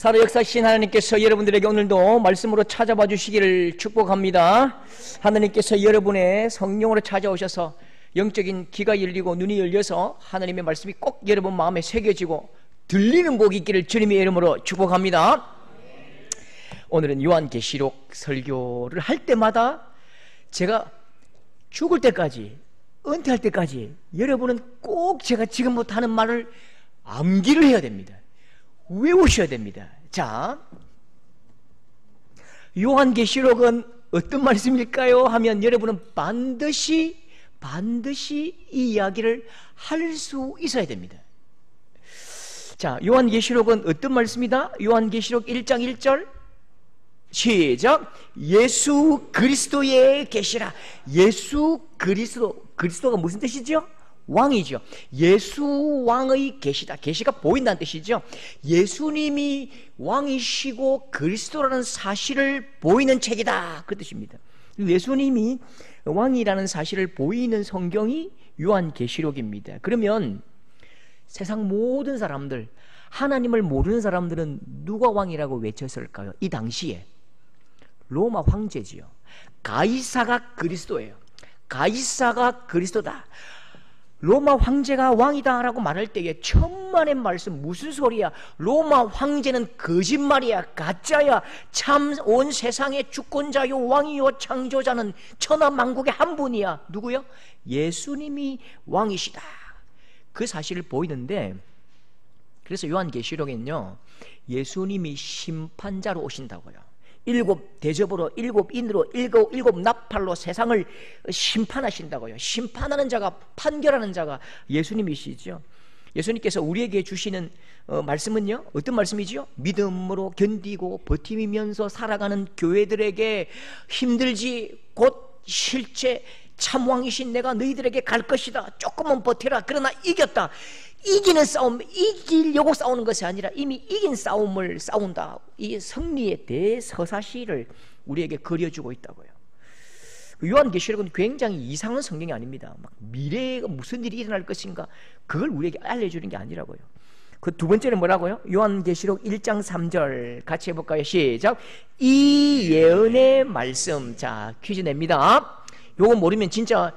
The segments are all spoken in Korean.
살아 역사하신 하나님께서 여러분들에게 오늘도 말씀으로 찾아봐 주시기를 축복합니다. 하나님께서 여러분의 성령으로 찾아오셔서 영적인 귀가 열리고 눈이 열려서 하나님의 말씀이 꼭 여러분 마음에 새겨지고 들리는 복이 있기를 주님의 이름으로 축복합니다. 오늘은 요한계시록 설교를 할 때마다 제가 죽을 때까지, 은퇴할 때까지 여러분은 꼭 제가 지금부터 하는 말을 암기를 해야 됩니다. 외우셔야 됩니다. 자, 요한계시록은 어떤 말씀일까요? 하면 여러분은 반드시 이 이야기를 할 수 있어야 됩니다. 자, 요한계시록은 어떤 말씀이다? 요한계시록 1장 1절 시작. 예수 그리스도의 계시라. 예수 그리스도가 무슨 뜻이죠? 왕이죠. 예수 왕의 계시다. 계시가 보인다는 뜻이죠. 예수님이 왕이시고 그리스도라는 사실을 보이는 책이다, 그 뜻입니다. 예수님이 왕이라는 사실을 보이는 성경이 요한계시록입니다. 그러면 세상 모든 사람들, 하나님을 모르는 사람들은 누가 왕이라고 외쳤을까요? 이 당시에 로마 황제지요. 가이사가 그리스도예요. 가이사가 그리스도다. 로마 황제가 왕이다 라고 말할 때에 천만의 말씀, 무슨 소리야? 로마 황제는 거짓말이야, 가짜야. 참 온 세상의 주권자요 왕이요 창조자는 천하만국의 한 분이야. 누구요? 예수님이 왕이시다, 그 사실을 보이는데, 그래서 요한계시록에는요 예수님이 심판자로 오신다고요. 일곱 대접으로, 일곱 인으로, 일곱 나팔로 세상을 심판하신다고요. 심판하는 자가, 판결하는 자가 예수님이시죠. 예수님께서 우리에게 주시는 말씀은요 어떤 말씀이죠? 믿음으로 견디고 버티면서 살아가는 교회들에게 힘들지 곧 실제 참왕이신 내가 너희들에게 갈 것이다. 조금만 버텨라. 그러나 이겼다. 이기는 싸움, 이기려고 싸우는 것이 아니라 이미 이긴 싸움을 싸운다. 이 승리의 대서사시를 우리에게 그려주고 있다고요. 요한계시록은 굉장히 이상한 성경이 아닙니다. 막 미래에 무슨 일이 일어날 것인가, 그걸 우리에게 알려주는 게 아니라고요. 그 두 번째는 뭐라고요? 요한계시록 1장 3절 같이 해볼까요? 시작. 이 예언의 말씀. 자, 퀴즈 냅니다. 요거 모르면 진짜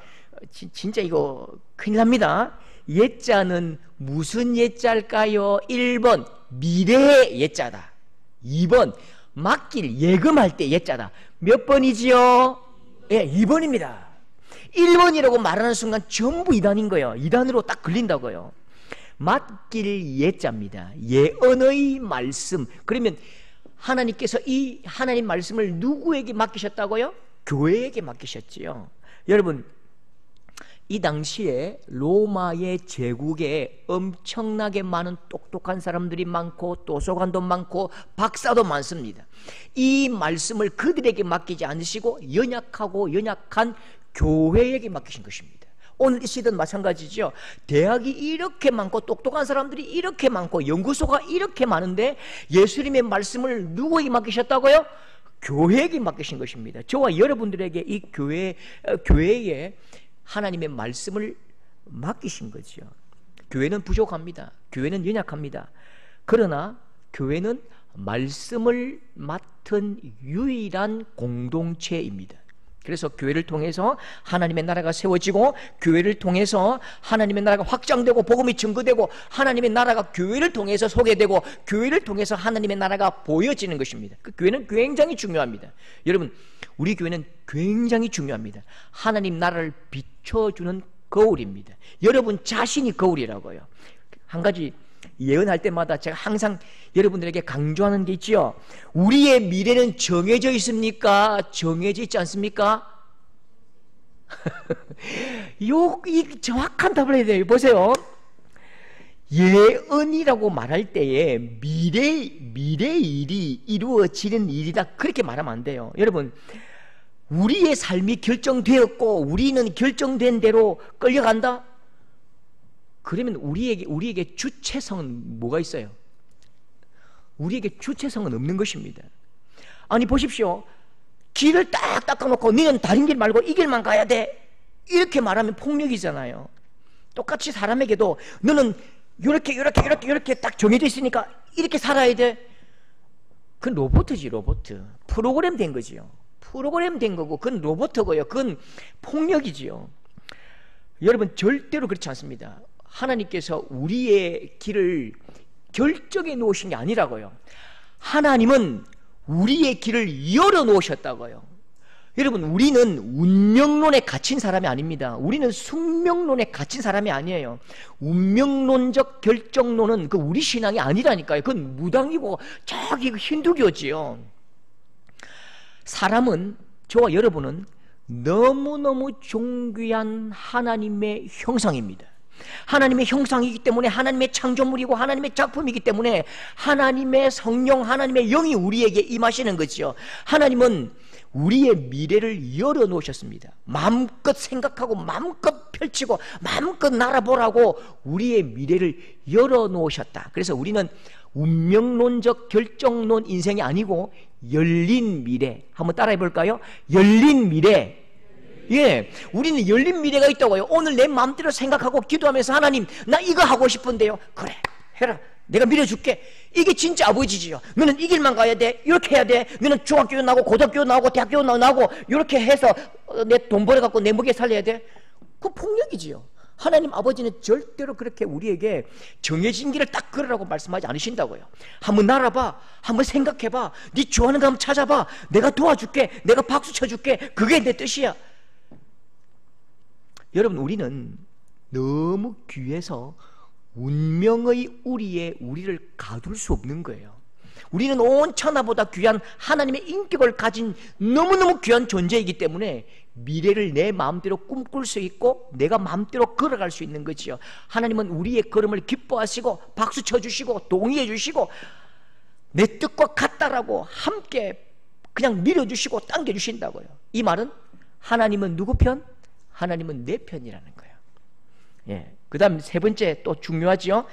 이거 큰일 납니다. 예자는 무슨 예자일까요? 1번 미래의 예자다. 2번 맡길 예금할 때 예자다. 몇 번이지요? 예, 2번입니다. 1번이라고 말하는 순간 전부 이단인 거예요. 이단으로 딱 걸린다고요. 맡길 예자입니다. 예언의 말씀. 그러면 하나님께서 이 하나님 말씀을 누구에게 맡기셨다고요? 교회에게 맡기셨지요. 여러분, 이 당시에 로마의 제국에 엄청나게 많은 똑똑한 사람들이 많고 도서관도 많고 박사도 많습니다. 이 말씀을 그들에게 맡기지 않으시고 연약한 교회에게 맡기신 것입니다. 오늘 이 시대는 마찬가지죠. 대학이 이렇게 많고 똑똑한 사람들이 이렇게 많고 연구소가 이렇게 많은데 예수님의 말씀을 누구에게 맡기셨다고요? 교회에게 맡기신 것입니다. 저와 여러분들에게 이 교회에 하나님의 말씀을 맡기신 거죠. 교회는 부족합니다. 교회는 연약합니다. 그러나 교회는 말씀을 맡은 유일한 공동체입니다. 그래서 교회를 통해서 하나님의 나라가 세워지고, 교회를 통해서 하나님의 나라가 확장되고 복음이 증거되고, 하나님의 나라가 교회를 통해서 소개되고, 교회를 통해서 하나님의 나라가 보여지는 것입니다. 그 교회는 굉장히 중요합니다. 여러분, 우리 교회는 굉장히 중요합니다. 하나님 나라를 비춰주는 거울입니다. 여러분 자신이 거울이라고요. 한 가지 예언할 때마다 제가 항상 여러분들에게 강조하는 게 있지요. 우리의 미래는 정해져 있습니까? 정해져 있지 않습니까? 이 정확한 답을 해야 돼요. 보세요. 예언이라고 말할 때에 미래 일이 이루어지는 일이다, 그렇게 말하면 안 돼요. 여러분, 우리의 삶이 결정되었고 우리는 결정된 대로 끌려간다? 그러면 우리에게 주체성은 뭐가 있어요? 우리에게 주체성은 없는 것입니다. 아니 보십시오. 길을 딱 닦아놓고 너는 다른 길 말고 이 길만 가야 돼, 이렇게 말하면 폭력이잖아요. 똑같이 사람에게도 너는 이렇게 딱 정해져 있으니까 이렇게 살아야 돼. 그건 로봇이지, 로봇. 프로그램 된 거지요. 프로그램 된 거고, 그건 로봇이고요. 그건 폭력이지요. 여러분, 절대로 그렇지 않습니다. 하나님께서 우리의 길을 결정해 놓으신 게 아니라고요. 하나님은 우리의 길을 열어 놓으셨다고요. 여러분, 우리는 운명론에 갇힌 사람이 아닙니다. 우리는 숙명론에 갇힌 사람이 아니에요. 운명론적 결정론은 그 우리 신앙이 아니라니까요. 그건 무당이고 저기 힌두교지요. 사람은, 저와 여러분은 너무너무 존귀한 하나님의 형상입니다. 하나님의 형상이기 때문에, 하나님의 창조물이고 하나님의 작품이기 때문에 하나님의 성령, 하나님의 영이 우리에게 임하시는 거죠. 하나님은 우리의 미래를 열어놓으셨습니다. 마음껏 생각하고 마음껏 펼치고 마음껏 날아보라고 우리의 미래를 열어놓으셨다. 그래서 우리는 운명론적 결정론 인생이 아니고 열린 미래, 한번 따라해 볼까요? 열린 미래. 예, 우리는 열린 미래가 있다고요. 오늘 내 마음대로 생각하고 기도하면서, 하나님, 나 이거 하고 싶은데요. 그래, 해라. 내가 밀어줄게. 이게 진짜 아버지지요. 너는 이 길만 가야 돼. 이렇게 해야 돼. 너는 중학교 나오고 고등학교 나오고 대학교 나오고 이렇게 해서 내 돈 벌어갖고 내 먹여 살려야 돼. 그 폭력이지요. 하나님 아버지는 절대로 그렇게 우리에게 정해진 길을 딱 걸으라고 말씀하지 않으신다고요. 한번 날아봐. 한번 생각해봐. 네 좋아하는 거 한번 찾아봐. 내가 도와줄게. 내가 박수 쳐줄게. 그게 내 뜻이야. 여러분, 우리는 너무 귀해서 운명의 우리를 가둘 수 없는 거예요. 우리는 온 천하보다 귀한 하나님의 인격을 가진 너무너무 귀한 존재이기 때문에 미래를 내 마음대로 꿈꿀 수 있고 내가 마음대로 걸어갈 수 있는 거지요. 하나님은 우리의 걸음을 기뻐하시고 박수 쳐주시고 동의해 주시고 내 뜻과 같다라고 함께 그냥 밀어주시고 당겨주신다고요. 이 말은 하나님은 누구 편? 하나님은 내 편이라는 거예요. 예. 그 다음 세 번째 또 중요하죠.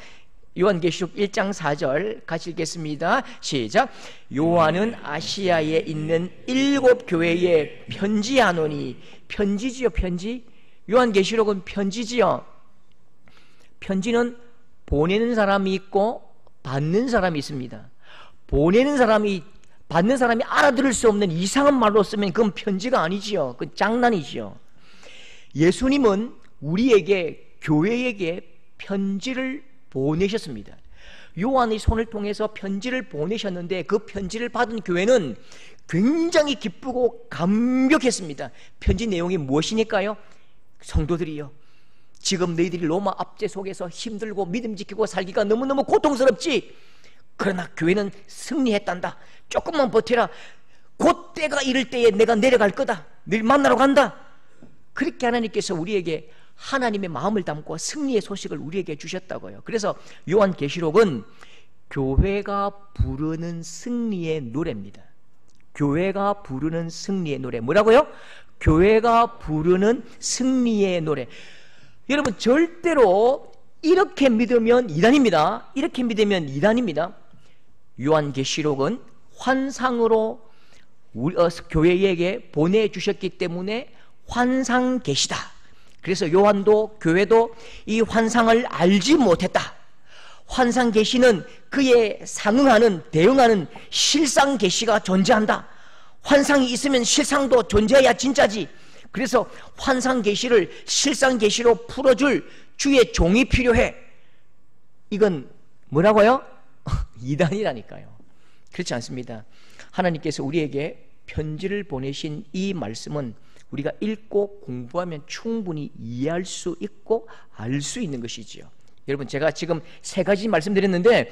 요한계시록 1장 4절 같이 읽겠습니다. 시작. 요한은 아시아에 있는 7 교회에 편지하노니. 편지지요, 편지. 요한계시록은 편지지요. 편지는 보내는 사람이 있고 받는 사람이 있습니다. 보내는 사람이, 받는 사람이 알아들을 수 없는 이상한 말로 쓰면 그건 편지가 아니지요. 그건 장난이지요. 예수님은 우리에게, 교회에게 편지를 보내셨습니다. 요한의 손을 통해서 편지를 보내셨는데 그 편지를 받은 교회는 굉장히 기쁘고 감격했습니다. 편지 내용이 무엇이니까요? 성도들이요, 지금 너희들이 로마 압제 속에서 힘들고 믿음 지키고 살기가 너무너무 고통스럽지? 그러나 교회는 승리했단다. 조금만 버텨라. 곧 때가 이를 때에 내가 내려갈 거다. 늘 만나러 간다. 그렇게 하나님께서 우리에게 하나님의 마음을 담고 승리의 소식을 우리에게 주셨다고요. 그래서 요한계시록은 교회가 부르는 승리의 노래입니다. 교회가 부르는 승리의 노래. 뭐라고요? 교회가 부르는 승리의 노래. 여러분, 절대로 이렇게 믿으면 이단입니다. 이렇게 믿으면 이단입니다. 요한계시록은 환상으로 교회에게 보내주셨기 때문에 환상계시다. 그래서 요한도 교회도 이 환상을 알지 못했다. 환상계시는 그에 상응하는, 대응하는 실상계시가 존재한다. 환상이 있으면 실상도 존재해야 진짜지. 그래서 환상계시를 실상계시로 풀어줄 주의 종이 필요해. 이건 뭐라고요? 이단이라니까요. 그렇지 않습니다. 하나님께서 우리에게 편지를 보내신 이 말씀은 우리가 읽고 공부하면 충분히 이해할 수 있고 알 수 있는 것이지요. 여러분, 제가 지금 세 가지 말씀드렸는데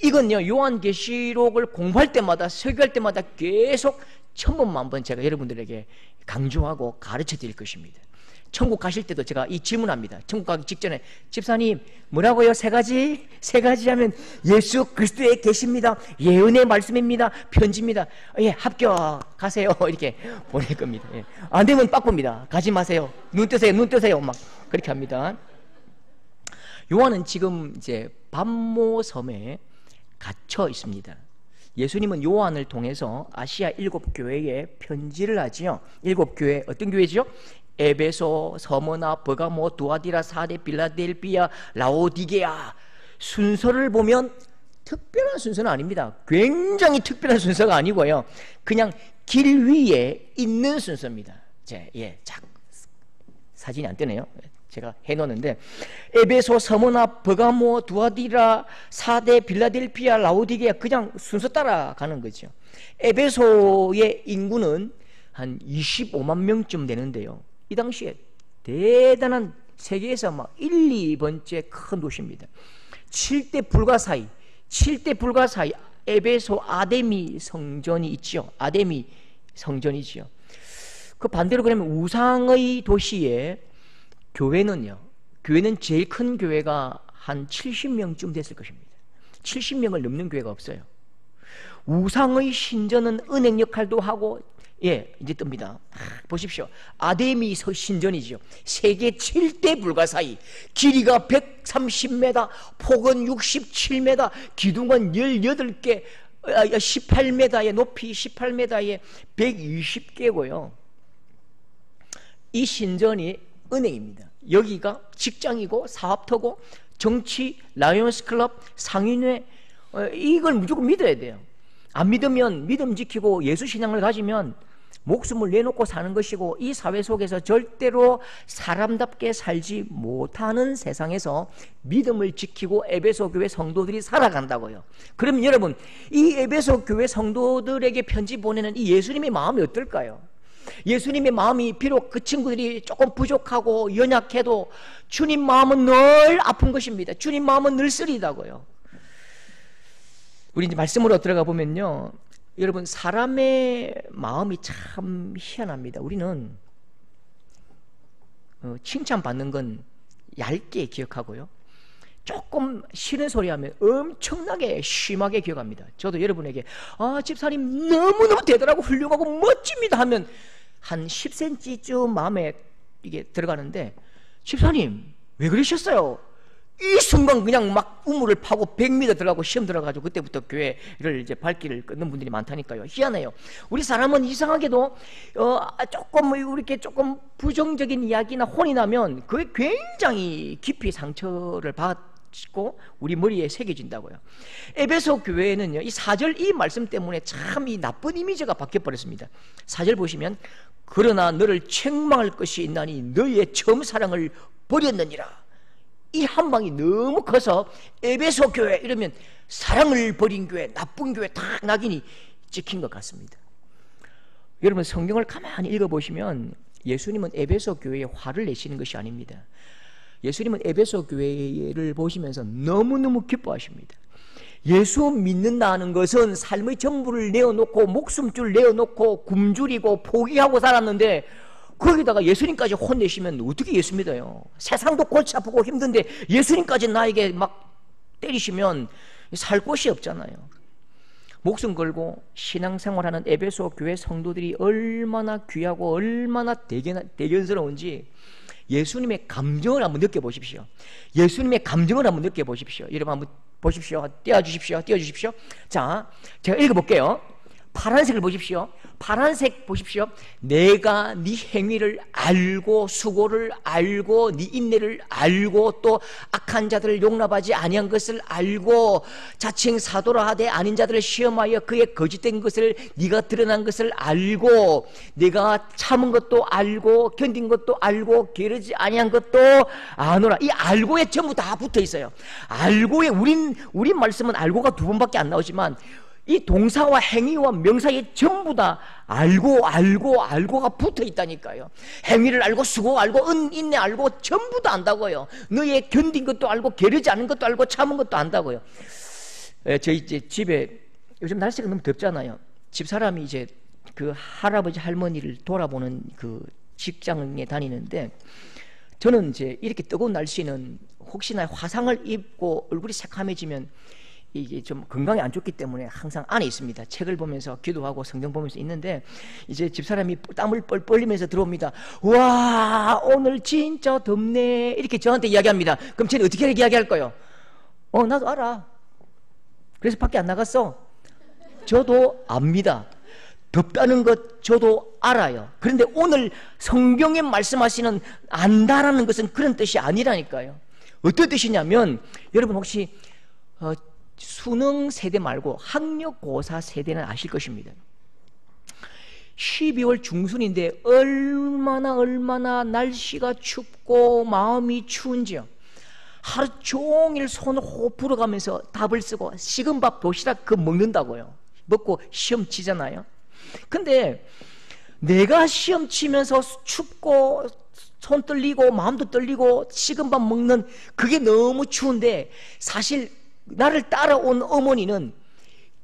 이건요, 요한계시록을 공부할 때마다, 설교할 때마다 계속 천번만번 제가 여러분들에게 강조하고 가르쳐 드릴 것입니다. 천국 가실 때도 제가 이 질문합니다. 천국 가기 직전에, 집사님 뭐라고요? 세 가지? 세 가지 하면 예수 그리스도에 계십니다. 예언의 말씀입니다. 편지입니다. 예, 합격 가세요. 이렇게 보낼 겁니다. 예. 안 되면 빡봅니다. 가지 마세요. 눈 뜨세요. 눈 뜨세요. 막 그렇게 합니다. 요한은 지금 이제 밤모섬에 갇혀 있습니다. 예수님은 요한을 통해서 아시아 7 교회에 편지를 하지요. 7 교회, 어떤 교회죠? 에베소, 서머나, 버가모, 두아디라, 사데, 빌라델비아, 라오디게아. 순서를 보면 특별한 순서는 아닙니다. 굉장히 특별한 순서가 아니고요. 그냥 길 위에 있는 순서입니다. 사진이 안 뜨네요. 제가 해놓는데 에베소, 서머나, 버가모, 두아디라, 사데, 빌라델피아, 라오디게아 그냥 순서 따라가는 거죠. 에베소의 인구는 한 25만 명쯤 되는데요. 이 당시에 대단한 세계에서 막 1, 2번째 큰 도시입니다. 7대 불가사의 에베소 아데미 성전이 있죠. 아데미 성전이지요. 그 반대로 그러면 우상의 도시에 교회는 제일 큰 교회가 한 70명쯤 됐을 것입니다. 70명을 넘는 교회가 없어요. 우상의 신전은 은행 역할도 하고, 이제 뜹니다. 보십시오. 아데미 신전이죠. 세계 7대 불가사의, 길이가 130m, 폭은 67m, 기둥은 18개, 18m에 높이 18m에 120개고요. 이 신전이 은행입니다. 여기가 직장이고 사업터고 정치, 라이온스 클럽, 상인회, 이걸 무조건 믿어야 돼요. 안 믿으면 믿음 지키고 예수 신앙을 가지면 목숨을 내놓고 사는 것이고, 이 사회 속에서 절대로 사람답게 살지 못하는 세상에서 믿음을 지키고 에베소 교회 성도들이 살아간다고요. 그러면 여러분, 이 에베소 교회 성도들에게 편지 보내는 이 예수님의 마음이 어떨까요? 예수님의 마음이 비록 그 친구들이 조금 부족하고 연약해도 주님 마음은 늘 아픈 것입니다. 주님 마음은 늘 쓰리다고요. 우리 이제 말씀으로 들어가 보면요, 여러분, 사람의 마음이 참 희한합니다. 우리는 칭찬받는 건 얇게 기억하고요, 조금 싫은 소리 하면 엄청나게 심하게 기억합니다. 저도 여러분에게 집사님 너무너무 대단하고 훌륭하고 멋집니다 하면 한 10cm쯤 마음에 이게 들어가는데, 집사님 왜 그러셨어요? 이 순간 그냥 막 우물을 파고 100m 들어가고 시험 들어가지고 그때부터 교회를 이제 발길을 끊는 분들이 많다니까요. 희한해요. 우리 사람은 이상하게도 조금 이렇게 조금 부정적인 이야기나 혼이 나면 그게 굉장히 깊이 상처를 받고 우리 머리에 새겨진다고요. 에베소 교회는요, 이 4절 이 말씀 때문에 참 이 나쁜 이미지가 바뀌어 버렸습니다. 4절 보시면, 그러나 너를 책망할 것이 있나니 너희의 처음 사랑을 버렸느니라. 이 한방이 너무 커서 에베소 교회 이러면 사랑을 버린 교회, 나쁜 교회 딱 낙인이 찍힌 것 같습니다. 여러분, 성경을 가만히 읽어보시면 예수님은 에베소 교회에 화를 내시는 것이 아닙니다. 예수님은 에베소 교회를 보시면서 너무너무 기뻐하십니다. 예수 믿는다는 것은 삶의 전부를 내어놓고 목숨줄 내어놓고 굶주리고 포기하고 살았는데, 거기다가 예수님까지 혼내시면 어떻게 예수 믿어요? 세상도 골치 아프고 힘든데 예수님까지 나에게 막 때리시면 살 곳이 없잖아요. 목숨 걸고 신앙생활하는 에베소 교회 성도들이 얼마나 귀하고 얼마나 대견스러운지 예수님의 감정을 한번 느껴보십시오. 예수님의 감정을 한번 느껴보십시오. 여러분 한번 보십시오. 띄워주십시오. 자, 제가 읽어볼게요. 파란색을 보십시오. 파란색 보십시오. 내가 네 행위를 알고 수고를 알고 네 인내를 알고 또 악한 자들을 용납하지 아니한 것을 알고 자칭 사도라 하되 아닌 자들을 시험하여 그의 거짓된 것을 네가 드러난 것을 알고 내가 참은 것도 알고 견딘 것도 알고 게으르지 아니한 것도 아노라. 이 알고에 전부 다 붙어 있어요. 알고에 우린 말씀은 알고가 두 번밖에 안 나오지만 이 동사와 행위와 명사에 전부 다 알고가 붙어 있다니까요. 행위를 알고 수고 알고 인내 알고 전부 다 안다고요. 너의 견딘 것도 알고 게으르지 않은 것도 알고 참은 것도 안다고요. 저희 이제 집에 요즘 날씨가 너무 덥잖아요. 집사람이 이제 그 할아버지 할머니를 돌아보는 그 직장에 다니는데, 저는 이제 이렇게 뜨거운 날씨는 혹시나 화상을 입고 얼굴이 새카매지면 이게 좀 건강에 안 좋기 때문에 항상 안에 있습니다. 책을 보면서 기도하고 성경 보면서 있는데, 이제 집사람이 땀을 뻘뻘 흘리면서 들어옵니다. 와, 오늘 진짜 덥네 이렇게 저한테 이야기합니다. 그럼 저는 어떻게 이야기할까요? 나도 알아. 그래서 밖에 안 나갔어. 저도 압니다. 덥다는 것 저도 알아요. 그런데 오늘 성경에 말씀하시는 안다라는 것은 그런 뜻이 아니라니까요. 어떤 뜻이냐면, 여러분 혹시 수능 세대 말고 학력고사 세대는 아실 것입니다. 12월 중순인데 얼마나 날씨가 춥고 마음이 추운지요. 하루 종일 손을 호흡 불어가면서 답을 쓰고 식은 밥 도시락 먹는다고요. 먹고 시험 치잖아요. 근데 내가 시험 치면서 춥고 손 떨리고 마음도 떨리고 식은 밥 먹는 그게 너무 추운데, 사실 나를 따라온 어머니는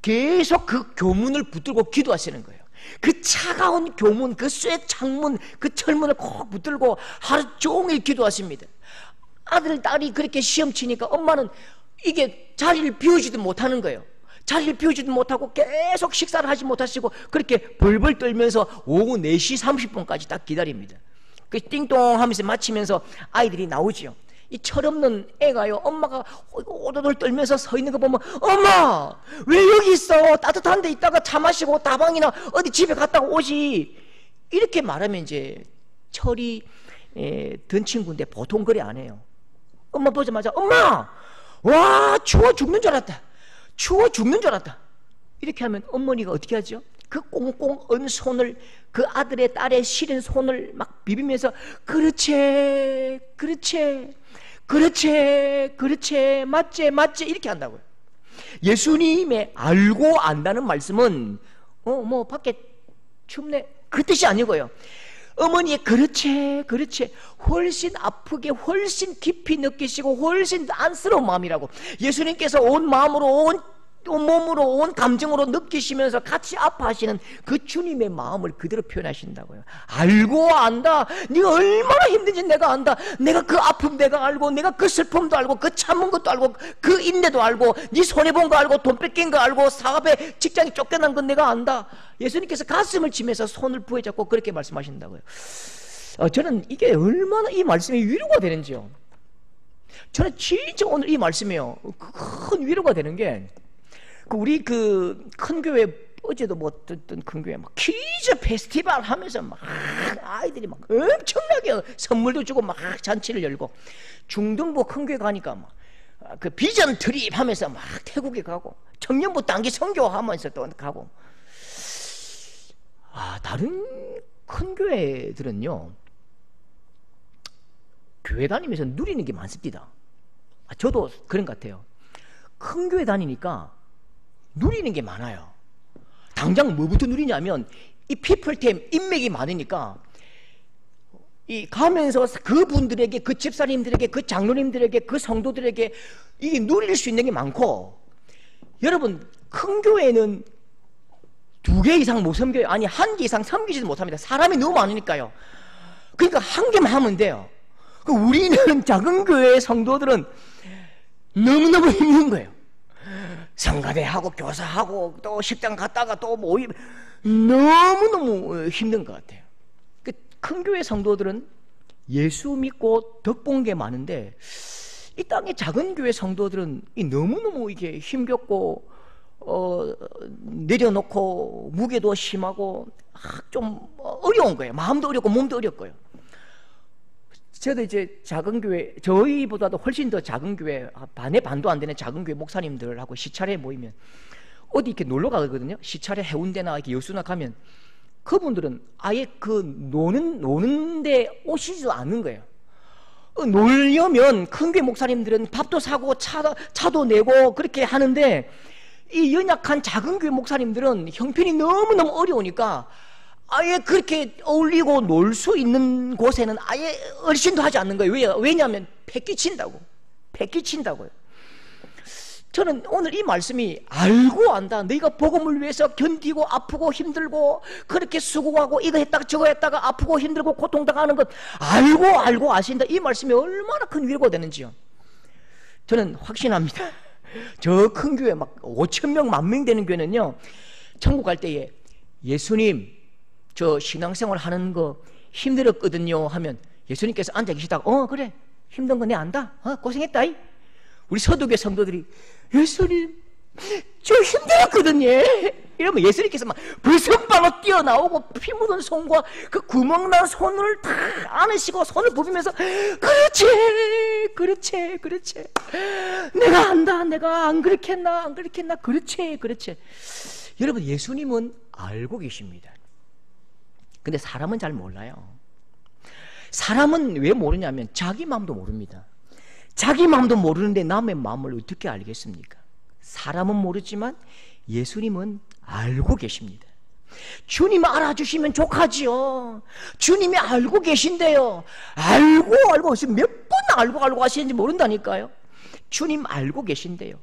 계속 그 교문을 붙들고 기도하시는 거예요. 그 차가운 교문, 그 쇠 창문, 그 철문을 꼭 붙들고 하루 종일 기도하십니다. 아들, 딸이 그렇게 시험 치니까 엄마는 이게 자리를 비우지도 못하는 거예요. 자리를 비우지도 못하고 계속 식사를 하지 못하시고 그렇게 벌벌 떨면서 오후 4시 30분까지 딱 기다립니다. 그 띵동 하면서 마치면서 아이들이 나오지요. 이 철없는 애가요, 엄마가 오도돌 떨면서 서 있는 거 보면, 엄마 왜 여기 있어? 따뜻한 데 있다가 차 마시고 다방이나 어디 집에 갔다가 오지. 이렇게 말하면 이제 철이 든 친구인데 보통 그래 안 해요. 엄마 보자마자, 엄마 와 추워 죽는 줄 알았다, 추워 죽는 줄 알았다. 이렇게 하면 어머니가 어떻게 하죠? 그 꽁꽁 언 손을, 그 아들의 딸의 시린 손을 막 비비면서 그렇지 맞지 이렇게 한다고요. 예수님의 알고 안다는 말씀은 뭐 밖에 춥네 그 뜻이 아니고요. 어머니의 그렇지 훨씬 아프게 훨씬 깊이 느끼시고 훨씬 안쓰러운 마음이라고. 예수님께서 온 마음으로 온 몸으로 온 감정으로 느끼시면서 같이 아파하시는 그 주님의 마음을 그대로 표현하신다고요. 알고 안다. 네가 얼마나 힘든지 내가 안다. 내가 그 아픔 내가 알고, 내가 그 슬픔도 알고, 그 참은 것도 알고, 그 인내도 알고, 네 손해본 거 알고, 돈 뺏긴 거 알고, 사업에 직장에 쫓겨난 건 내가 안다. 예수님께서 가슴을 치면서 손을 부여잡고 그렇게 말씀하신다고요. 저는 이게 얼마나 이 말씀이 위로가 되는지요. 저는 진짜 오늘 이 말씀이요, 큰 위로가 되는 게, 우리 그 큰 교회, 어제도 뭐 어떤 큰 교회 막 퀴즈 페스티벌 하면서 막 아이들이 막 엄청나게 선물도 주고 막 잔치를 열고, 중등부 큰 교회 가니까 막 그 비전 트립 하면서 막 태국에 가고, 청년부 단기 선교하면서 또 가고. 다른 큰 교회들은요, 교회 다니면서 누리는 게 많습니다. 저도 그런 것 같아요. 큰 교회 다니니까 누리는 게 많아요. 당장 뭐부터 누리냐면, 이 피플템 인맥이 많으니까 이 가면서 그분들에게, 그 집사님들에게, 그 장로님들에게, 그 성도들에게 이게 누릴 수 있는 게 많고, 여러분 큰 교회는 2개 이상 못 섬겨요. 아니 1개 이상 섬기지도 못합니다. 사람이 너무 많으니까요. 그러니까 1개만 하면 돼요. 우리는 작은 교회 성도들은 너무너무 힘든 거예요. 성가대하고 교사하고 또 식당 갔다가 또 모임, 너무너무 힘든 것 같아요. 큰 교회 성도들은 예수 믿고 덕본 게 많은데, 이 땅의 작은 교회 성도들은 너무너무 이게 힘겹고 내려놓고 무게도 심하고 좀 어려운 거예요. 마음도 어렵고 몸도 어렵고요. 저도 이제 작은 교회, 저희보다도 훨씬 더 작은 교회, 반의 반도 안 되는 작은 교회 목사님들하고 시차례 모이면 어디 이렇게 놀러 가거든요. 시차례 해운대나 이렇게 여수나 가면 그분들은 아예 그 노는데 오시지도 않는 거예요. 놀려면 큰 교회 목사님들은 밥도 사고 차도 내고 그렇게 하는데, 이 연약한 작은 교회 목사님들은 형편이 너무너무 어려우니까 아예 그렇게 어울리고 놀 수 있는 곳에는 아예 얼씬도 하지 않는 거예요. 왜냐하면 패기친다고요. 저는 오늘 이 말씀이 알고 안다. 너희가 복음을 위해서 견디고 아프고 힘들고 그렇게 수고하고 이거 했다가 저거 했다가 아프고 힘들고 고통당하는 것 알고 아신다. 이 말씀이 얼마나 큰 위로가 되는지요. 저는 확신합니다. 저 큰 교회 막 5,000명 10,000명 되는 교회는요, 천국 갈 때에 예수님 저 신앙생활 하는 거 힘들었거든요 하면 예수님께서 앉아 계시다가 그래 힘든 거 내 안다. 고생했다. 우리 서두교회 성도들이 예수님 저 힘들었거든요. 이러면 예수님께서 막 불성바로 뛰어나오고 피 묻은 손과 그 구멍난 손을 다 안으시고 손을 부비면서 그렇지 그렇지 그렇지 내가 안다 내가 안 그렇게 했나 안 그렇게 했나 그렇지 그렇지. 여러분 예수님은 알고 계십니다. 근데 사람은 잘 몰라요. 사람은 왜 모르냐면 자기 마음도 모릅니다. 자기 마음도 모르는데 남의 마음을 어떻게 알겠습니까? 사람은 모르지만 예수님은 알고 계십니다. 주님 알아주시면 족하지요. 주님이 알고 계신데요. 알고 지금 몇 번 알고 하시는지 모른다니까요. 주님 알고 계신데요.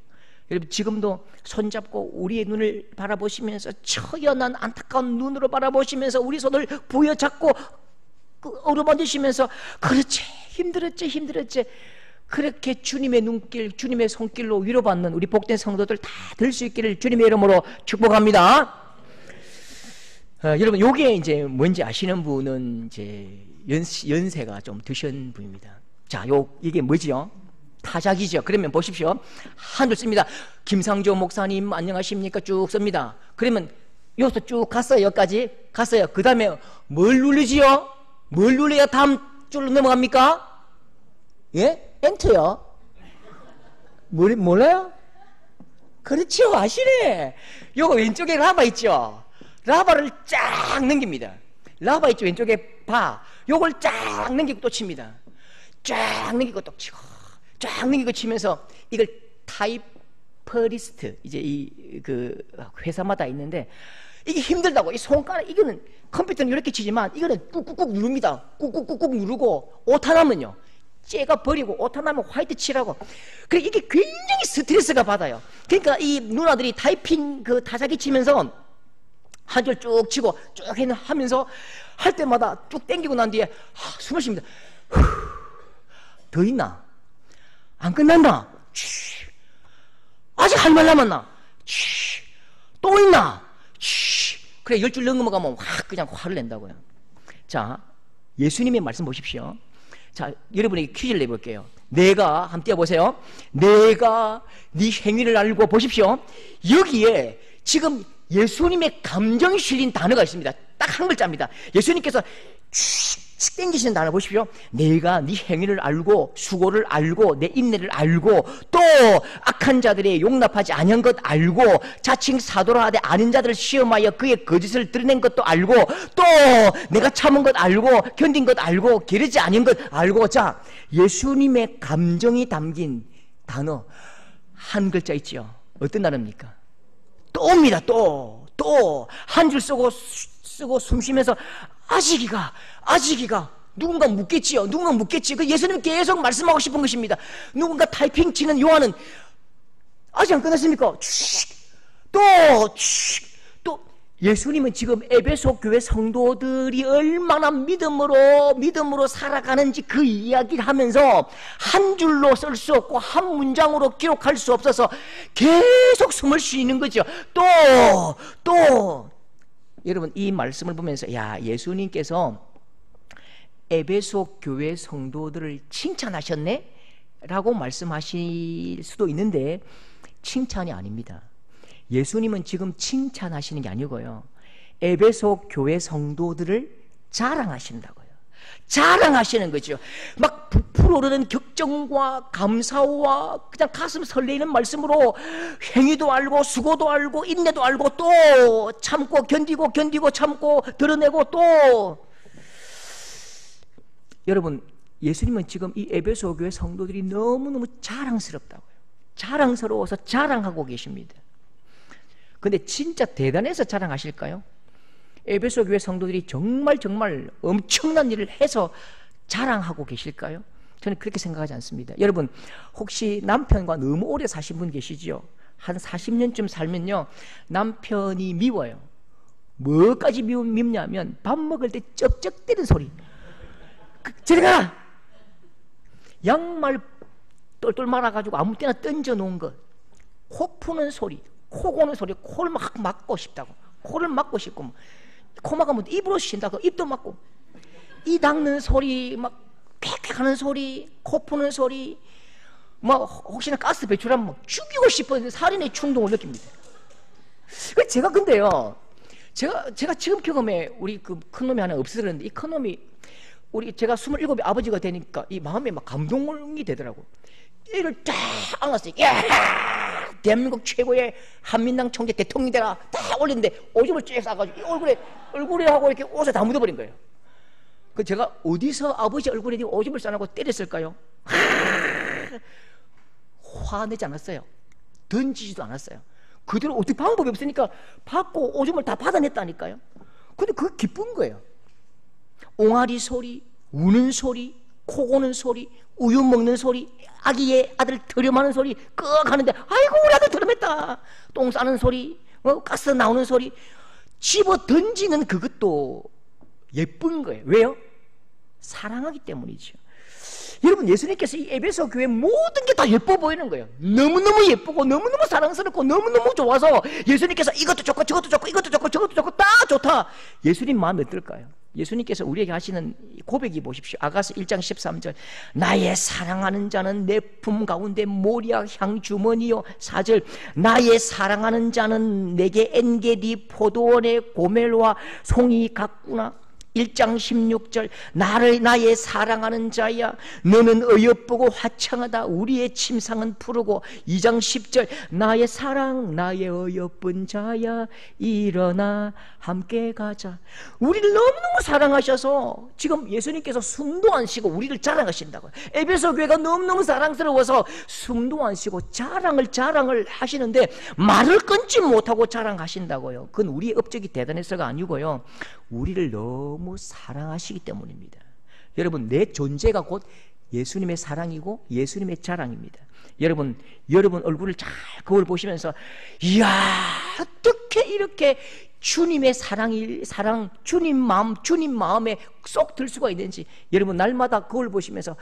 여러분 지금도 손잡고 우리의 눈을 바라보시면서 처연한 안타까운 눈으로 바라보시면서 우리 손을 부여잡고 어루만지시면서 그렇지 힘들었지 그렇게 주님의 눈길 주님의 손길로 위로받는 우리 복된 성도들 다 될 수 있기를 주님의 이름으로 축복합니다. 여러분 요게 이제 뭔지 아시는 분은 이제 연세가 좀 드신 분입니다. 자, 이게 뭐지요? 타작이죠. 그러면 보십시오. 한 줄 씁니다. 김상조 목사님 안녕하십니까 쭉 씁니다. 그러면 여기서 쭉 갔어요. 여기까지 갔어요. 그 다음에 뭘 누르지요? 뭘 눌러야 다음 줄로 넘어갑니까? 예? 엔터요? 몰라요? 그렇죠. 아시네. 요거 왼쪽에 라바 있죠? 라바를 쫙 넘깁니다. 라바 있죠? 왼쪽에 바. 요걸 쫙 넘기고 또 칩니다. 쫙 넘기고 또 치고, 쫙 넘기고 치면서 이걸 타이퍼리스트, 이제 그 회사마다 있는데 이게 힘들다고. 이 손가락, 이거는 컴퓨터는 이렇게 치지만 이거는 꾹꾹꾹 누릅니다. 꾹꾹꾹꾹 누르고 오타나면요. 째가 버리고 오타나면 화이트 칠하고. 그래 이게 굉장히 스트레스가 받아요. 그러니까 이 누나들이 타이핑 그 타자기 치면서 한 줄 쭉 치고 쭉 하면서 할 때마다 쭉 당기고 난 뒤에 숨을 쉽니다. 더 있나? 안 끝났나? 아직 할 말 남았나? 또 있나? 그래 10줄 넘어가면 확 그냥 화를 낸다고요. 자, 예수님의 말씀 보십시오. 자, 여러분에게 퀴즈를 내볼게요. 내가 한번 띄워보세요. 내가 네 행위를 알고 보십시오. 여기에 지금 예수님의 감정이 실린 단어가 있습니다. 딱 한 글자입니다. 예수님께서 칙 땡기시는 단어 보십시오. 내가 네 행위를 알고 수고를 알고 내 인내를 알고 또 악한 자들의 용납하지 아니한 것 알고 자칭 사도라 하되 아닌 자들을 시험하여 그의 거짓을 드러낸 것도 알고 또 내가 참은 것 알고 견딘 것 알고 게으르지 아닌 것 알고. 자, 예수님의 감정이 담긴 단어 한 글자 있죠. 어떤 단어입니까? 또입니다. 또 한 줄 쓰고 숨 쉬면서 아직이가 누군가 묻겠지요. 누군가 묻겠지. 그 예수님 계속 말씀하고 싶은 것입니다. 누군가 타이핑 치는 요한은 아직 안 끝났습니까? 또 예수님은 지금 에베소 교회 성도들이 얼마나 믿음으로 살아가는지 그 이야기를 하면서 한 줄로 쓸 수 없고 한 문장으로 기록할 수 없어서 계속 숨을 쉬는 거죠. 또 여러분 이 말씀을 보면서 야, 예수님께서 에베소 교회 성도들을 칭찬하셨네? 라고 말씀하실 수도 있는데 칭찬이 아닙니다. 예수님은 지금 칭찬하시는 게 아니고요. 에베소 교회 성도들을 자랑하신다고요. 자랑하시는 거죠. 막 부풀어오르는 격정과 감사와 그냥 가슴 설레이는 말씀으로 행위도 알고 수고도 알고 인내도 알고 또 참고 견디고 참고 드러내고 또. 여러분 예수님은 지금 이 에베소 교회 성도들이 너무너무 자랑스럽다고요. 자랑스러워서 자랑하고 계십니다. 근데 진짜 대단해서 자랑하실까요? 에베소 교회 성도들이 정말 엄청난 일을 해서 자랑하고 계실까요? 저는 그렇게 생각하지 않습니다. 여러분 혹시 남편과 너무 오래 사신 분 계시죠? 한 40년쯤 살면요 남편이 미워요. 뭐까지 밉냐면 밥 먹을 때 쩍쩍대는 소리. 저리 가라! 양말 똘똘 말아가지고 아무 때나 던져놓은 것, 코 푸는 소리, 코 고는 소리, 코를 막 막고 싶다고. 코를 막고 싶고 코 막으면 입으로 쉰다고. 입도 막고 이 닦는 소리, 막 쾌쾌 하는 소리, 코 푸는 소리, 막 혹시나 가스 배출하면 막 죽이고 싶어서 살인의 충동을 느낍니다. 제가 근데요, 제가 지금 경험에 우리 그 큰놈이 하나 없어졌는데, 이 큰놈이 제가 27에 아버지가 되니까 이 마음에 막 감동이 되더라고. 얘를 쫙 안았어요. 야, 대한민국 최고의 한민당 총재 대통령이 되라 딱 올렸는데 오줌을 쫙 싸가지고 얼굴에 하고 이렇게 옷에 다 묻어버린 거예요. 그 제가 어디서 아버지 얼굴에 오줌을 싸라고 때렸을까요? 화내지 않았어요. 던지지도 않았어요. 그대로 어떻게 방법이 없으니까 받고 오줌을 다 받아냈다니까요. 근데 그게 기쁜 거예요. 옹알이 소리, 우는 소리, 코 고는 소리, 우유 먹는 소리, 아기의 아들 트름하는 소리 끄 하는데, 아이고 우리 아들 트름했다. 똥 싸는 소리, 가스 나오는 소리, 집어 던지는 그것도 예쁜 거예요. 왜요? 사랑하기 때문이죠. 여러분, 예수님께서 이 에베소 교회 모든 게 다 예뻐 보이는 거예요. 너무너무 예쁘고 너무너무 사랑스럽고 너무너무 좋아서 예수님께서 이것도 좋고 저것도 좋고 이것도 좋고 저것도 좋고 다 좋다. 예수님 마음이 어떨까요? 예수님께서 우리에게 하시는 고백이 보십시오. 아가서 1장 13절, 나의 사랑하는 자는 내 품 가운데 모리아 향 주머니요. 4절, 나의 사랑하는 자는 내게 엔게디 포도원의 고멜과 송이 같구나. 1장 16절, 나의 사랑하는 자야, 너는 어여쁘고 화창하다. 우리의 침상은 푸르고. 2장 10절, 나의 사랑, 나의 어여쁜 자야, 일어나 함께 가자. 우리를 너무너무 사랑하셔서 지금 예수님께서 숨도 안 쉬고 우리를 자랑하신다고요. 에베소 교회가 너무너무 사랑스러워서 숨도 안 쉬고 자랑을 하시는데 말을 끊지 못하고 자랑하신다고요. 그건 우리의 업적이 대단해서가 아니고요, 우리를 너무 사랑하시기 때문입니다. 여러분, 내 존재가 곧 예수님의 사랑이고 예수님의 자랑입니다. 여러분 얼굴을 잘 거울 보시면서, 이야, 어떻게 이렇게 주님의 사랑, 주님 마음에 쏙 들 수가 있는지, 여러분 날마다 거울 보시면서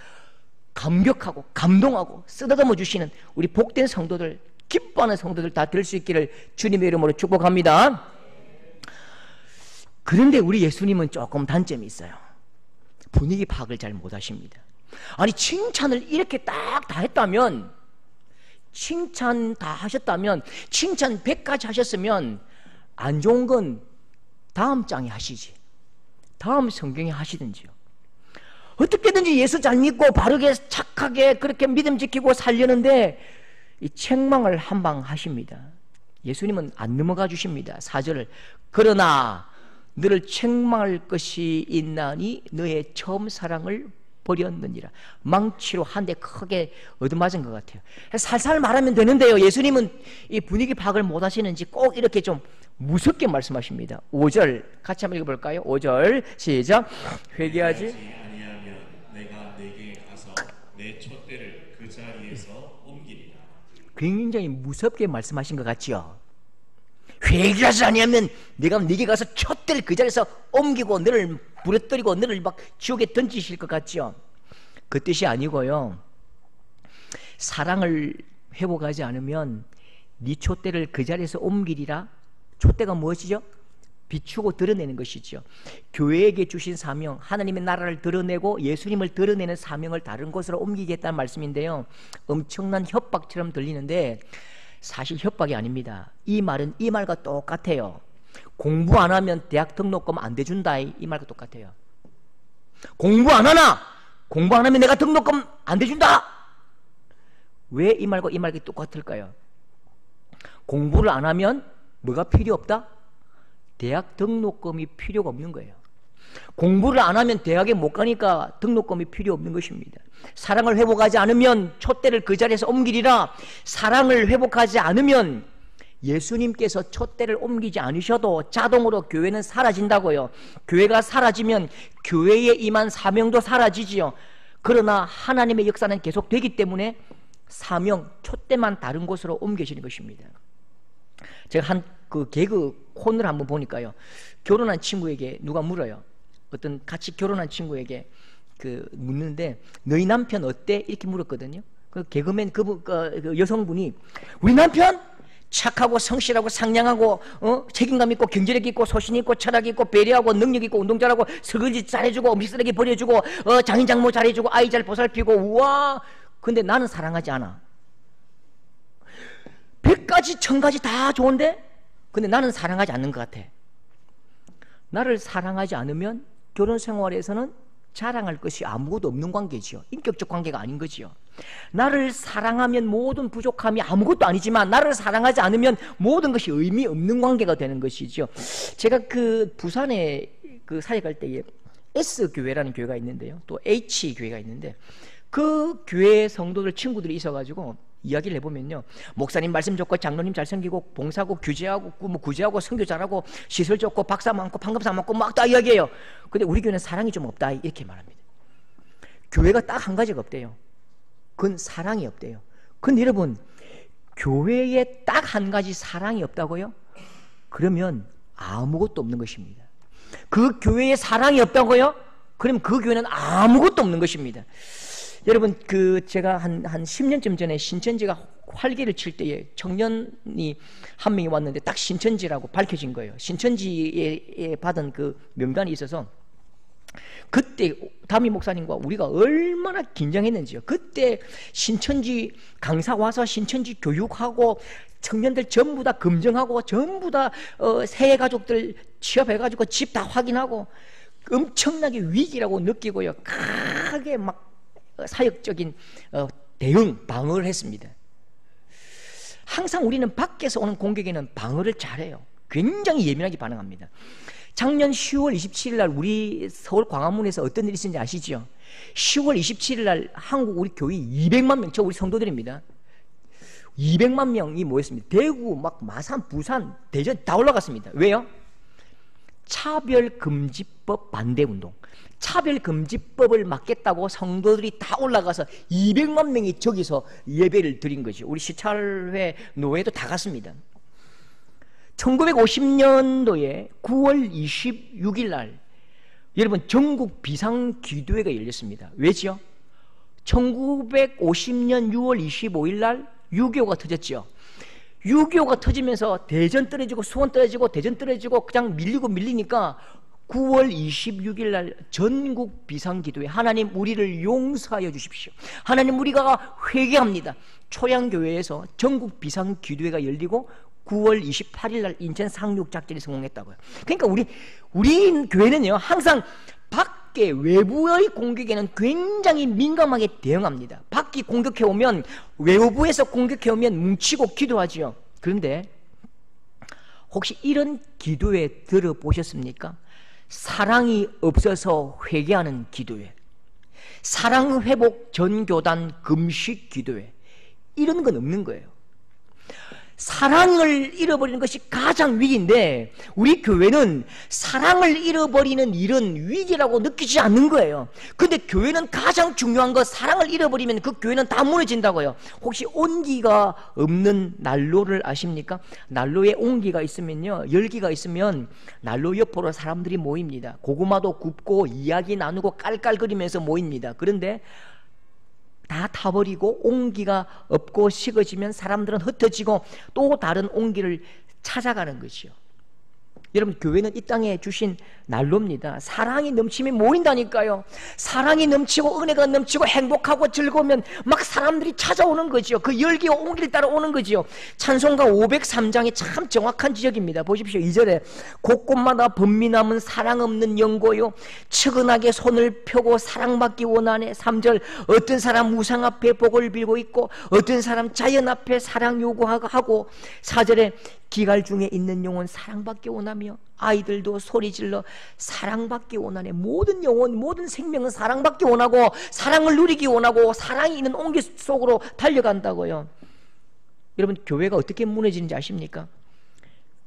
감격하고 감동하고 쓰다듬어 주시는 우리 복된 성도들, 기뻐하는 성도들 다 될 수 있기를 주님의 이름으로 축복합니다. 그런데 우리 예수님은 조금 단점이 있어요. 분위기 파악을 잘 못하십니다. 아니, 칭찬을 이렇게 딱 다 했다면, 칭찬 다 하셨다면, 칭찬 100가지 하셨으면 안 좋은 건 다음 장에 하시지, 다음 성경에 하시든지요. 어떻게든지 예수 잘 믿고 바르게 착하게 그렇게 믿음 지키고 살려는데 이 책망을 한 방 하십니다. 예수님은 안 넘어가 주십니다. 4절을, 그러나 너를 책망할 것이 있나니 너의 처음 사랑을 버렸느니라. 망치로 한 대 크게 얻어맞은 것 같아요. 살살 말하면 되는데요, 예수님은 이 분위기 파악을 못 하시는지 꼭 이렇게 좀 무섭게 말씀하십니다. 5절 같이 한번 읽어볼까요? 5절 시작. 회개하지 아니하면 내가 내게 가서 내 촛대를 그 자리에서 옮기리라. 굉장히 무섭게 말씀하신 것 같지요. 회개하지 아니하면 내가 네게 가서 촛대를 그 자리에서 옮기고 너를 부러뜨리고 너를 막 지옥에 던지실 것 같죠. 그 뜻이 아니고요, 사랑을 회복하지 않으면 네 촛대를 그 자리에서 옮기리라. 촛대가 무엇이죠? 비추고 드러내는 것이죠. 교회에게 주신 사명, 하나님의 나라를 드러내고 예수님을 드러내는 사명을 다른 곳으로 옮기겠다는 말씀인데요, 엄청난 협박처럼 들리는데 사실 협박이 아닙니다. 이 말은 이 말과 똑같아요. 공부 안 하면 대학 등록금 안 대준다, 이 말과 똑같아요. 공부 안 하나? 공부 안 하면 내가 등록금 안 대준다. 왜 이 말과 이 말이 똑같을까요? 공부를 안 하면 뭐가 필요 없다? 대학 등록금이 필요가 없는 거예요. 공부를 안 하면 대학에 못 가니까 등록금이 필요 없는 것입니다. 사랑을 회복하지 않으면 촛대를 그 자리에서 옮기리라. 사랑을 회복하지 않으면 예수님께서 촛대를 옮기지 않으셔도 자동으로 교회는 사라진다고요. 교회가 사라지면 교회에 임한 사명도 사라지지요. 그러나 하나님의 역사는 계속되기 때문에 사명, 촛대만 다른 곳으로 옮겨지는 것입니다. 제가 그 개그 코너를 한번 보니까요, 결혼한 친구에게 누가 물어요. 어떤 같이 결혼한 친구에게 묻는데, 너희 남편 어때? 이렇게 물었거든요. 그 개그맨 그 여성분이, 우리 남편 착하고 성실하고 상냥하고 책임감 있고 경제력 있고 소신 있고 철학 있고 배려하고 능력 있고 운동 잘하고 설거지 잘해주고 음식 쓰레기 버려주고 장인 장모 잘해주고 아이 잘 보살피고, 우와, 근데 나는 사랑하지 않아. 100가지 1000가지 다 좋은데 근데 나는 사랑하지 않는 것 같아. 나를 사랑하지 않으면 결혼 생활에서는 자랑할 것이 아무것도 없는 관계지요. 인격적 관계가 아닌 거지요. 나를 사랑하면 모든 부족함이 아무것도 아니지만 나를 사랑하지 않으면 모든 것이 의미 없는 관계가 되는 것이죠. 제가 그 부산에 그 사역할 때에 S교회라는 교회가 있는데요, 또 H교회가 있는데 그 교회 성도들 친구들이 있어가지고 이야기를 해보면요, 목사님 말씀 좋고 장로님 잘생기고 봉사하고 규제하고 뭐 구제하고 선교 잘하고 시설 좋고 박사 많고 판검사 많고 막 다 이야기해요. 근데 우리 교회는 사랑이 좀 없다 이렇게 말합니다. 교회가 딱 한 가지가 없대요. 그건 사랑이 없대요. 근데 여러분, 교회에 딱 한 가지 사랑이 없다고요? 그러면 아무것도 없는 것입니다. 그 교회에 사랑이 없다고요? 그러면 그 교회는 아무것도 없는 것입니다. 여러분, 그 제가 한 10년쯤 전에 신천지가 활기를 칠 때에 청년이 한 명이 왔는데 딱 신천지라고 밝혀진 거예요. 신천지에 받은 그 명단이 있어서 그때 담임 목사님과 우리가 얼마나 긴장했는지요. 그때 신천지 강사 와서 신천지 교육하고 청년들 전부 다 검증하고 전부 다 새해 가족들 취업해가지고 집 다 확인하고 엄청나게 위기라고 느끼고요, 크게 막 사역적인 대응, 방어를 했습니다. 항상 우리는 밖에서 오는 공격에는 방어를 잘해요. 굉장히 예민하게 반응합니다. 작년 10월 27일 날 우리 서울 광화문에서 어떤 일이 있었는지 아시죠? 10월 27일 날 한국 우리 교회 200만 명, 저 우리 성도들입니다. 200만 명이 모였습니다. 대구, 막 마산, 부산, 대전 다 올라갔습니다. 왜요? 차별금지법 반대운동. 차별금지법을 막겠다고 성도들이 다 올라가서 200만 명이 저기서 예배를 드린 거죠. 우리 시찰회 노회도 다 갔습니다. 1950년도에 9월 26일 날 여러분, 전국 비상기도회가 열렸습니다. 왜죠? 1950년 6월 25일 날 6.25가 터졌죠. 6.25가 터지면서 대전 떨어지고 수원 떨어지고 대전 떨어지고 그냥 밀리니까 9월 26일 날 전국 비상기도회, 하나님 우리를 용서하여 주십시오. 하나님 우리가 회개합니다. 초양교회에서 전국 비상기도회가 열리고 9월 28일 날 인천 상륙작전이 성공했다고요. 그러니까 우리 교회는요, 항상 밖에 외부의 공격에는 굉장히 민감하게 대응합니다. 밖이 공격해오면, 외부에서 공격해오면 뭉치고 기도하지요. 그런데 혹시 이런 기도회 들어보셨습니까? 사랑이 없어서 회개하는 기도회, 사랑회복 전교단 금식 기도회, 이런 건 없는 거예요. 사랑을 잃어버리는 것이 가장 위기인데 우리 교회는 사랑을 잃어버리는 일은 위기라고 느끼지 않는 거예요. 근데 교회는 가장 중요한 거, 사랑을 잃어버리면 그 교회는 다 무너진다고요. 혹시 온기가 없는 난로를 아십니까? 난로에 온기가 있으면요, 열기가 있으면 난로 옆으로 사람들이 모입니다. 고구마도 굽고 이야기 나누고 깔깔거리면서 모입니다. 그런데 다 타버리고 온기가 없고 식어지면 사람들은 흩어지고 또 다른 온기를 찾아가는 것이요. 여러분, 교회는 이 땅에 주신 난로입니다. 사랑이 넘치면 모인다니까요. 사랑이 넘치고 은혜가 넘치고 행복하고 즐거우면 막 사람들이 찾아오는 거지요. 그 열기와 온기를 따라 오는 거지요. 찬송가 503장이 참 정확한 지적입니다. 보십시오. 2절에 곳곳마다 번미남은 사랑 없는 영고요, 측은하게 손을 펴고 사랑받기 원하네. 3절 어떤 사람 우상 앞에 복을 빌고 있고 어떤 사람 자연 앞에 사랑 요구하고 4절에 기갈 중에 있는 영혼 사랑받기 원하며 아이들도 소리질러 사랑받기 원하네. 모든 영혼, 모든 생명은 사랑받기 원하고 사랑을 누리기 원하고 사랑이 있는 온기 속으로 달려간다고요. 여러분, 교회가 어떻게 무너지는지 아십니까?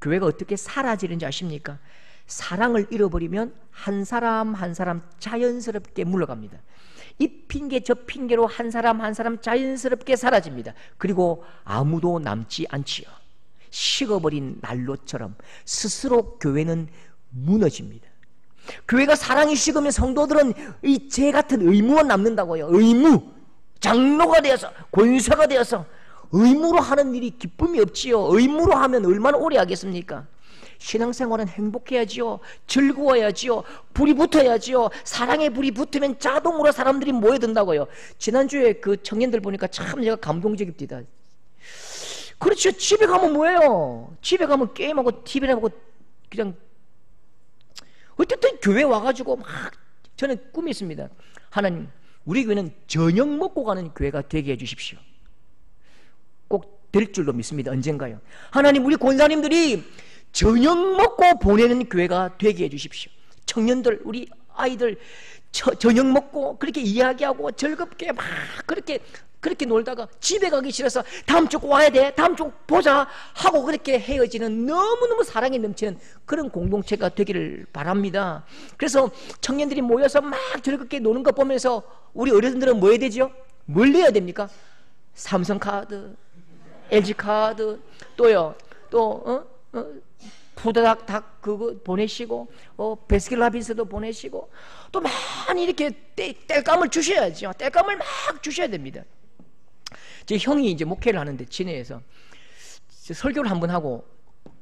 교회가 어떻게 사라지는지 아십니까? 사랑을 잃어버리면 한 사람 한 사람 자연스럽게 물러갑니다. 이 핑계 저 핑계로 한 사람 한 사람 자연스럽게 사라집니다. 그리고 아무도 남지 않지요. 식어버린 난로처럼 스스로 교회는 무너집니다. 교회가 사랑이 식으면 성도들은 이 제 같은 의무만 남는다고요. 의무, 장로가 되어서 권사가 되어서 의무로 하는 일이 기쁨이 없지요. 의무로 하면 얼마나 오래 하겠습니까? 신앙생활은 행복해야지요. 즐거워야지요. 불이 붙어야지요. 사랑의 불이 붙으면 자동으로 사람들이 모여든다고요. 지난주에 그 청년들 보니까 참 제가 감동적입니다. 그렇죠. 집에 가면 뭐예요? 집에 가면 게임하고 TV를 보고 그냥 어쨌든 교회 와가지고 막 저는 꿈이 있습니다. 하나님, 우리 교회는 저녁 먹고 가는 교회가 되게 해주십시오. 꼭 될 줄로 믿습니다. 언젠가요. 하나님, 우리 권사님들이 저녁 먹고 보내는 교회가 되게 해주십시오. 청년들, 우리 아이들 저녁 먹고 그렇게 이야기하고 즐겁게 막 그렇게 놀다가 집에 가기 싫어서 다음 주 와야 돼, 다음 주 보자 하고 그렇게 헤어지는 너무너무 사랑이 넘치는 그런 공동체가 되기를 바랍니다. 그래서 청년들이 모여서 막 즐겁게 노는 거 보면서 우리 어른들은 뭐 해야 되죠? 뭘 내야 됩니까? 삼성카드, LG카드, 또요, 또 푸드닥 그거 보내시고, 베스킨라빈스도 보내시고, 또 많이 이렇게 땔감을 주셔야죠. 땔감을 막 주셔야 됩니다. 제 형이 이제 목회를 하는데 진해에서 설교를 한번 하고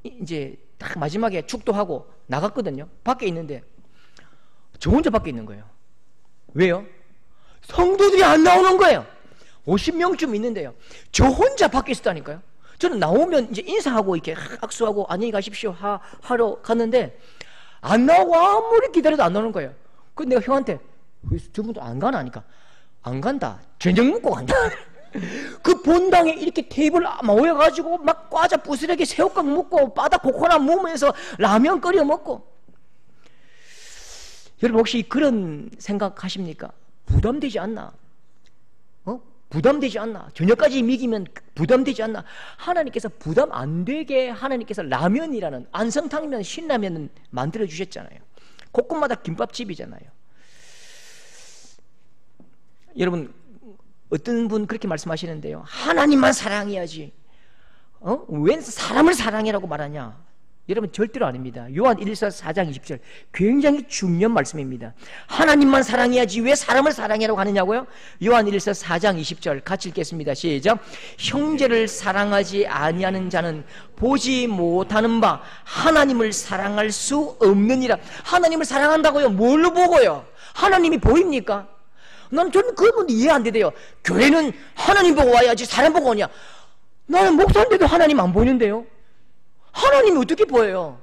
이제 딱 마지막에 축도하고 나갔거든요. 밖에 있는데 저 혼자 밖에 있는 거예요. 왜요? 성도들이 안 나오는 거예요. 50명쯤 있는데요. 저 혼자 밖에 있었다니까요. 저는 나오면 이제 인사하고 이렇게 악수하고 안녕히 가십시오 하러 갔는데 안 나오고 아무리 기다려도 안 나오는 거예요. 그래서 내가 형한테 저분도 안 가나 하니까 안 간다. 저녁 먹고 간다. 그 본당에 이렇게 테이블 모여가지고 막 과자 부스러기 새우깡 먹고 바다 코코넛 먹으면서 라면 끓여 먹고. 여러분 혹시 그런 생각하십니까? 부담되지 않나? 부담되지 않나? 저녁까지 먹이면 부담되지 않나? 하나님께서 부담 안 되게 하나님께서 라면이라는 안성탕면 신라면은 만들어 주셨잖아요. 곳곳마다 김밥집이잖아요. 여러분 어떤 분 그렇게 말씀하시는데요. 하나님만 사랑해야지. 왜 사람을 사랑해라고 말하냐? 여러분 절대로 아닙니다. 요한 1서 4장 20절 굉장히 중요한 말씀입니다. 하나님만 사랑해야지 왜 사람을 사랑해라고 하느냐고요? 요한 1서 4장 20절 같이 읽겠습니다. 시작. 형제를 사랑하지 아니하는 자는 보지 못하는 바 하나님을 사랑할 수 없느니라. 하나님을 사랑한다고요? 뭘로 보고요? 하나님이 보입니까? 저는 그건 이해 안 되대요. 교회는 하나님 보고 와야지 사람 보고 오냐? 나는 목사인데도 하나님 안 보이는데요. 하나님이 어떻게 보여요?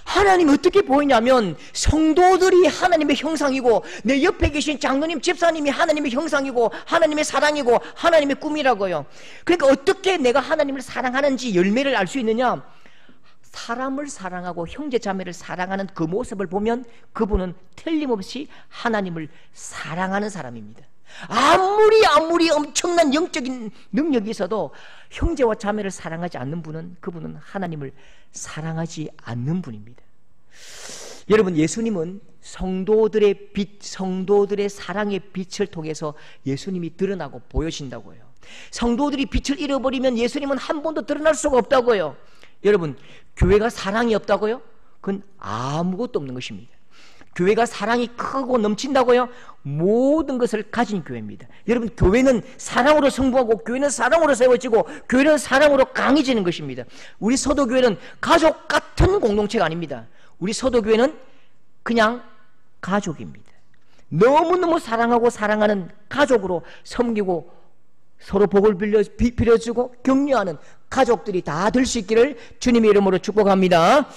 하나님이 어떻게 보이냐면 성도들이 하나님의 형상이고 내 옆에 계신 장로님, 집사님이 하나님의 형상이고 하나님의 사랑이고 하나님의 꿈이라고요. 그러니까 어떻게 내가 하나님을 사랑하는지 열매를 알 수 있느냐? 사람을 사랑하고 형제 자매를 사랑하는 그 모습을 보면 그분은 틀림없이 하나님을 사랑하는 사람입니다. 아무리 엄청난 영적인 능력이 있어도 형제와 자매를 사랑하지 않는 분은 그분은 하나님을 사랑하지 않는 분입니다. 여러분 예수님은 성도들의 빛, 성도들의 사랑의 빛을 통해서 예수님이 드러나고 보여진다고요. 성도들이 빛을 잃어버리면 예수님은 한 번도 드러날 수가 없다고요. 여러분 교회가 사랑이 없다고요? 그건 아무것도 없는 것입니다. 교회가 사랑이 크고 넘친다고요? 모든 것을 가진 교회입니다. 여러분 교회는 사랑으로 승부하고 교회는 사랑으로 세워지고 교회는 사랑으로 강해지는 것입니다. 우리 서도교회는 가족 같은 공동체가 아닙니다. 우리 서도교회는 그냥 가족입니다. 너무너무 사랑하고 사랑하는 가족으로 섬기고 서로 복을 빌려주고 격려하는 가족들이 다 될 수 있기를 주님의 이름으로 축복합니다.